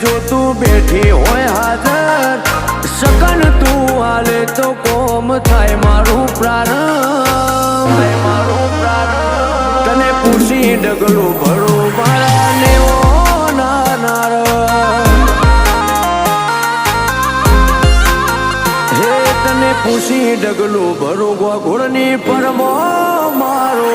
જો તું બેઠી હોય હાજર સકન તું હાલે તો કોમ થાય મારું પ્રાણ તને પૂછી ડગલું ભરું મારા નેવો નાનાર હે તને પૂછી ડગલું ભરું ગોળની પરમો મારો